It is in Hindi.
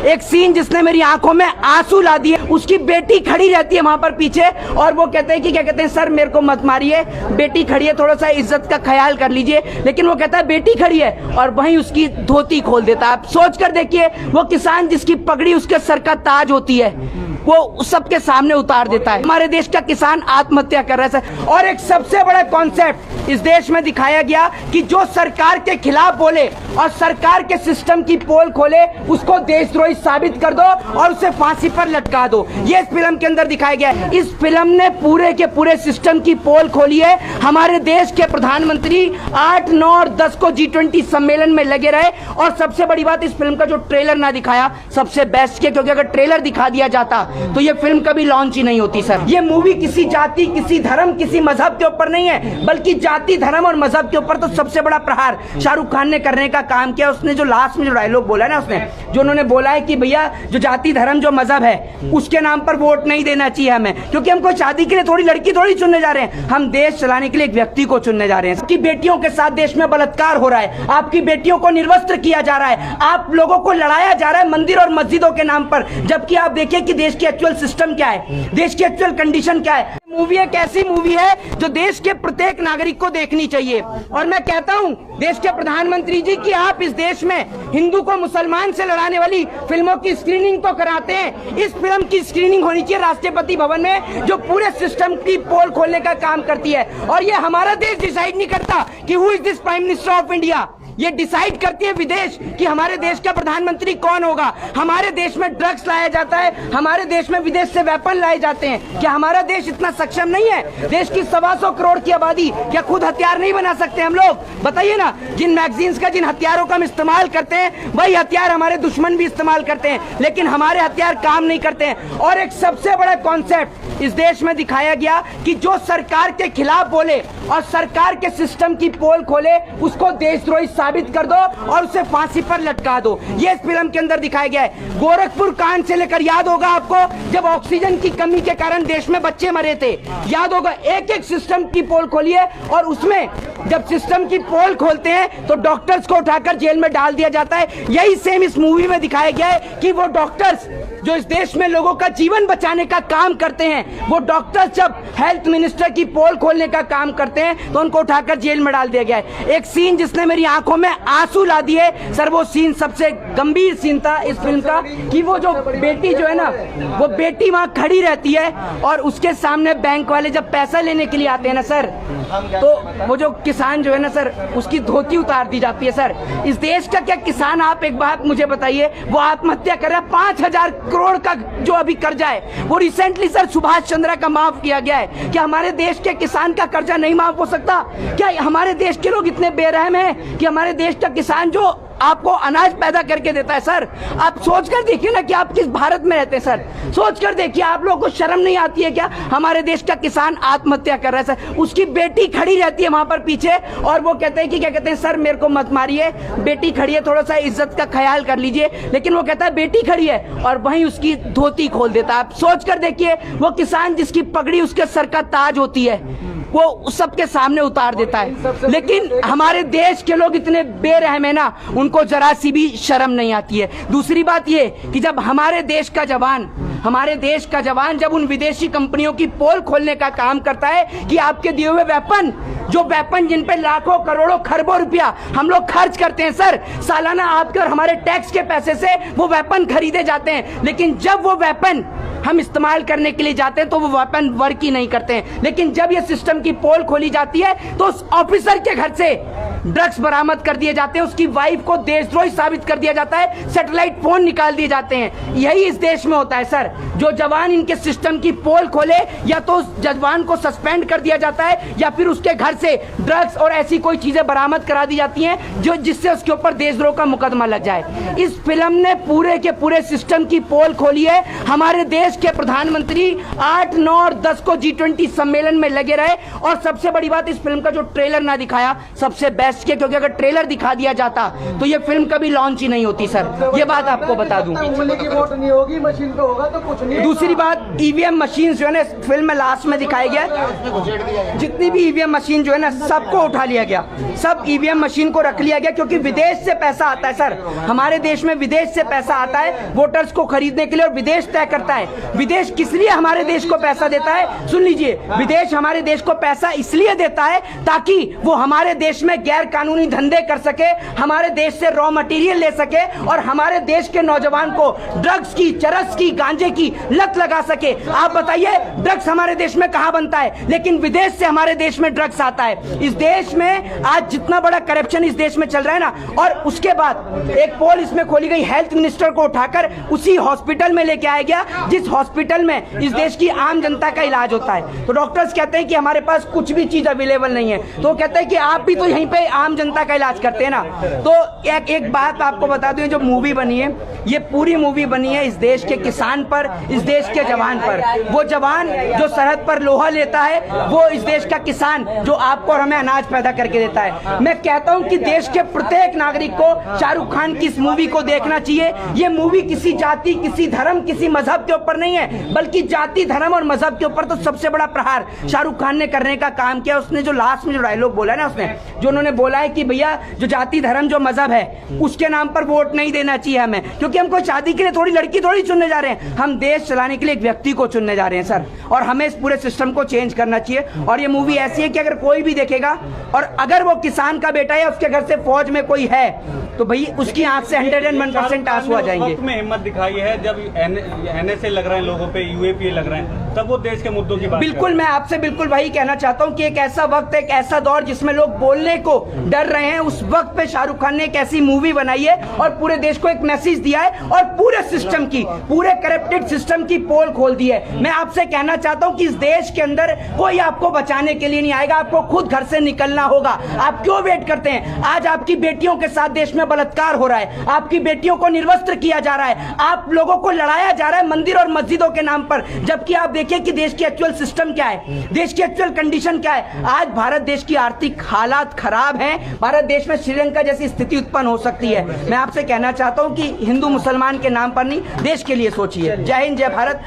एक सीन जिसने मेरी आंखों में आंसू ला दिए। उसकी बेटी खड़ी रहती है वहां पर पीछे और वो कहते हैं कि क्या कहते हैं, सर मेरे को मत मारिए, बेटी खड़ी है, थोड़ा सा इज्जत का ख्याल कर लीजिए। लेकिन वो कहता है बेटी खड़ी है और वहीं उसकी धोती खोल देता है। आप सोच कर देखिए, वो किसान जिसकी पगड़ी उसके सर का ताज होती है वो सबके सामने उतार देता है। हमारे देश का किसान आत्महत्या कर रहा है। और एक सबसे बड़ा कॉन्सेप्ट इस देश में दिखाया गया कि जो सरकार के खिलाफ बोले और सरकार के सिस्टम की पोल खोले उसको देशद्रोही साबित कर दो और उसे फांसी पर लटका दो। ये इस फिल्म के अंदर दिखाया गया है। इस फिल्म ने पूरे के पूरे सिस्टम की पोल खोली है। हमारे देश के प्रधानमंत्री 8, 9 और 10 को G20 सम्मेलन में लगे रहे। और सबसे बड़ी बात, इस फिल्म का जो ट्रेलर ना दिखाया सबसे बेस्ट किया, क्योंकि अगर ट्रेलर दिखा दिया जाता तो ये फिल्म कभी लॉन्च ही नहीं होती। सर ये मूवी किसी जाति, किसी धर्म, किसी मजहब के ऊपर नहीं है, बल्कि जाति, धर्म और मजहब के ऊपर तो सबसे बड़ा प्रहार शाहरुख खान ने करने का काम किया। उसने जो लास्ट में जो डायलॉग बोला ना, उसने जो उन्होंने बोला है कि भैया जो जाति, धर्म, जो मजहब है उसके नाम पर वोट नहीं देना चाहिए हमें, क्योंकि हम कोई शादी के लिए थोड़ी लड़की थोड़ी चुनने जा रहे हैं, हम देश चलाने के लिए एक व्यक्ति को चुनने जा रहे हैं। आपकी बेटियों के साथ देश में बलात्कार हो रहा है, आपकी बेटियों को निर्वस्त्र किया जा रहा है, आप लोगों को लड़ाया जा रहा है मंदिर और मस्जिदों के नाम पर, जबकि आप देखिए कि देश की एक्चुअल सिस्टम क्या है, देश की एक्चुअल कंडीशन क्या है। मूवी एक ऐसी मूवी है जो देश के प्रत्येक नागरिक को देखनी चाहिए। और मैं कहता हूं देश के प्रधानमंत्री जी कि आप इस देश में हिंदू को मुसलमान से लड़ाने वाली फिल्मों की स्क्रीनिंग तो कराते हैं, इस फिल्म की स्क्रीनिंग होनी चाहिए राष्ट्रपति भवन में, जो पूरे सिस्टम की पोल खोलने का काम करती है। और ये हमारा देश डिसाइड नहीं करता कि who is this prime minister of India, ये डिसाइड करती है विदेश कि हमारे देश का प्रधानमंत्री कौन होगा। हमारे देश में ड्रग्स लाया जाता है, हमारे देश में विदेश से वेपन लाए जाते हैं। क्या हमारा देश इतना सक्षम नहीं है? देश की 125 करोड़ की आबादी, क्या खुद हथियार नहीं बना सकते हम लोग? बताइए ना, जिन मैगजीन्स का, जिन हथियारों का हम इस्तेमाल करते हैं वही हथियार हमारे दुश्मन भी इस्तेमाल करते हैं, लेकिन हमारे हथियार काम नहीं करते हैं। और एक सबसे बड़ा कॉन्सेप्ट इस देश में दिखाया गया कि जो सरकार के खिलाफ बोले और सरकार के सिस्टम की पोल खोले उसको देशद्रोही साबित कर दो और उसे फांसी पर लटका दो। ये इस फिल्म के अंदर दिखाया गया है। गोरखपुर कांड से लेकर, याद होगा आपको जब ऑक्सीजन की कमी के कारण देश में बच्चे मरे थे, याद होगा, एक एक सिस्टम की पोल खोली है। और उसमें जब सिस्टम की पोल खोलते हैं तो डॉक्टर्स को उठाकर जेल में डाल दिया जाता है। यही सेम इस मूवी में दिखाया गया है कि वो डॉक्टर्स जो इस देश में लोगों का जीवन बचाने का काम करते हैं, वो डॉक्टर्स जब हेल्थ मिनिस्टर की पोल खोलने का काम करते हैं तो उनको उठाकर जेल में डाल दिया गया है। एक सीन जिसने मेरी आंखों में आंसू ला दिए, सर वो सीन सबसे गंभीर सीन था इस फिल्म का, कि वो जो बेटी जो है ना, वो बेटी वहां खड़ी रहती है और उसके सामने बैंक वाले जब पैसा लेने के लिए आते हैं ना सर, तो वो जो किसान जो है ना सर, उसकी धोती उतार दी जाती है। सर इस देश का क्या किसान, आप एक बात मुझे बताइए, वो आत्महत्या कर रहा है। 5,000 करोड़ का जो अभी कर्जा है वो रिसेंटली सर सुभाष चंद्र का माफ किया गया है। क्या हमारे देश के किसान का कर्जा नहीं माफ हो सकता? क्या हमारे देश के लोग इतने बेरहम हैं कि हमारे देश का किसान जो आपको अनाज पैदा करके देता है, सर आप सोच कर देखिए ना कि आप किस भारत में रहते हैं। सर सोच कर देखिए, आप लोगों को शर्म नहीं आती है क्या? हमारे देश का किसान आत्महत्या कर रहा है सर, उसकी बेटी खड़ी रहती है वहां पर पीछे और वो कहते हैं कि क्या कहते हैं, सर मेरे को मत मारिए, बेटी खड़ी है, थोड़ा सा इज्जत का ख्याल कर लीजिए। लेकिन वो कहता है बेटी खड़ी है और वहीं उसकी धोती खोल देता है। आप सोच कर देखिए, वो किसान जिसकी पगड़ी उसके सर का ताज होती है वो सबके सामने उतार देता है। लेकिन हमारे देश के लोग इतने बेरहम है ना, उनको जरा सी भी शर्म नहीं आती है। दूसरी बात ये कि जब हमारे देश का जवान जब उन विदेशी कंपनियों की पोल खोलने का काम करता है कि आपके दिए हुए वेपन जिन पे लाखों करोड़ों खरबों रुपया हम लोग खर्च करते हैं सर, सालाना आपके और हमारे टैक्स के पैसे से वो वेपन खरीदे जाते हैं, लेकिन जब वो वेपन हम इस्तेमाल करने के लिए जाते हैं तो वो वेपन वर्क ही नहीं करते हैं। लेकिन जब ये सिस्टम की पोल खोली जाती है तो उस ऑफिसर के घर से ड्रग्स बरामद कर दिए जाते हैं, उसकी वाइफ को देशद्रोही साबित कर दिया जाता है, सैटेलाइट फोन निकाल दिए जाते हैं। यही इस देश में होता है सर। जो जवान इनके सिस्टम की पोल खोले, या तो उस जवान को सस्पेंड कर दिया जाता है या फिर उसके घर से ड्रग्स और ऐसी कोई चीजें बरामद करा दी जाती हैं जो जिससे उसके ऊपर देशद्रोह का मुकदमा लग जाए। इस फिल्म ने पूरे के पूरे सिस्टम की पोल खोली है। हमारे देश के प्रधानमंत्री 8, 9 और 10 को G20 सम्मेलन में लगे रहे। और सबसे बड़ी बात, इस फिल्म का जो ट्रेलर ना दिखाया सबसे बेस्ट अरेस्ट किया, क्योंकि अगर ट्रेलर दिखा दिया जाता तो ये फिल्म कभी लॉन्च ही नहीं होती सर, ये बात आपको बता दूं। उंगली की वोट नहीं होगी, मशीन पे होगा तो कुछ नहीं। दूसरी बात, ईवीएम मशीन जो है ना फिल्म में लास्ट में दिखाया गया, जितनी भी ईवीएम मशीन जो है ना सबको उठा लिया गया, सब ईवीएम मशीन को रख लिया गया, क्योंकि विदेश से पैसा आता है सर, हमारे देश में विदेश से पैसा आता है वोटर्स को खरीदने के लिए, और विदेश तय करता है विदेश किस लिए हमारे देश को पैसा देता है। सुन लीजिए, विदेश हमारे देश को पैसा इसलिए देता है ताकि वो हमारे देश में गैर कानूनी धंधे कर सके, हमारे देश से रॉ मटेरियल ले सके और हमारे देश के नौजवान को ड्रग्स की, चरस की, गांजे की लत लगा सके। आप बताइए ड्रग्स हमारे देश में कहां बनता है, लेकिन विदेश से हमारे देश में ड्रग्स आता है। इस देश में आज जितना बड़ा करप्शन इस देश में चल रहा है ना, और उसके बाद एक पोल इसमें खोली गई, हेल्थ मिनिस्टर को उठाकर उसी हॉस्पिटल में लेके आया गया जिस हॉस्पिटल में इस देश की आम जनता का इलाज होता है। तो डॉक्टर्स कहते हैं कि हमारे पास कुछ भी चीज अवेलेबल नहीं है, तो कहते हैं कि आप भी तो यहीं पे आम जनता का इलाज करते हैं ना। तो एक बात आपको बता दूं, जो मूवी बनी है ये पूरी मूवी बनी है इस देश के किसान पर, इस देश के जवान पर। वो जवान जो सरहद पर लोहा लेता है, वो इस देश का किसान जो आपको और हमें अनाज पैदा करके देता है। मैं कहता हूं कि देश के प्रत्येक नागरिक को शाहरुख खान की इस मूवी को देखना चाहिए। ये मूवी किसी जाति, किसी धर्म, किसी मजहब के ऊपर नहीं है, बल्कि जाति, धर्म और मजहब के ऊपर तो सबसे बड़ा प्रहार शाहरुख खान ने करने का काम किया। उसने जो लास्ट में जो डायलॉग बोला ना, उसने जो उन्होंने बोला है कि भैया जो जाति, धर्म, जो मजहब है उसके नाम पर वोट नहीं देना चाहिए हमें, क्योंकि हम कोई शादी के लिए थोड़ी लड़की थोड़ी चुनने जा रहे हैं, हम देश चलाने के लिए एक व्यक्ति को चुनने जा रहे हैं सर। और हमें इस पूरे सिस्टम को चेंज करना चाहिए। और ये मूवी ऐसी है कि अगर कोई भी देखेगा और अगर वो किसान का बेटा है, उसके घर से फौज में कोई है, तो भाई उसकी आंख से 101% आंसू आ जाएंगे। में हिम्मत दिखाई है जब NSA लग रहे हैं लोगों पे, UAPA लग रहे हैं, तब वो देश के मुद्दों की बात। बिल्कुल, मैं आपसे बिल्कुल वही कहना चाहता हूं कि एक ऐसा वक्त, एक ऐसा दौर जिसमें लोग बोलने को डर रहे हैं, उस वक्त पे शाहरुख खान ने एक ऐसी मूवी बनाई है और पूरे देश को एक मैसेज दिया है और पूरे सिस्टम की, पूरे करप्टेड सिस्टम की पोल खोल दी है। मैं आपसे कहना चाहता हूं कि इस देश के अंदर कोई आपको बचाने के लिए नहीं आएगा, आपको खुद घर से निकलना होगा। आप क्यों वेट करते हैं? आज आपकी बेटियों के साथ देश में बलात्कार हो रहा है, आपकी बेटियों को निर्वस्त्र किया जा रहा है, आप लोगों को लड़ाया जा रहा है मंदिर और मस्जिदों के नाम पर, जबकि आप देखिए कि देश की एक्चुअल सिस्टम क्या है, देश की एक्चुअल कंडीशन क्या है। आज भारत देश की आर्थिक हालात खराब हैं, भारत देश में श्रीलंका जैसी स्थिति उत्पन्न हो सकती है। मैं आपसे कहना चाहता हूं कि हिंदू मुसलमान के नाम पर नहीं, देश के लिए सोचिए। जय हिंद, जय भारत।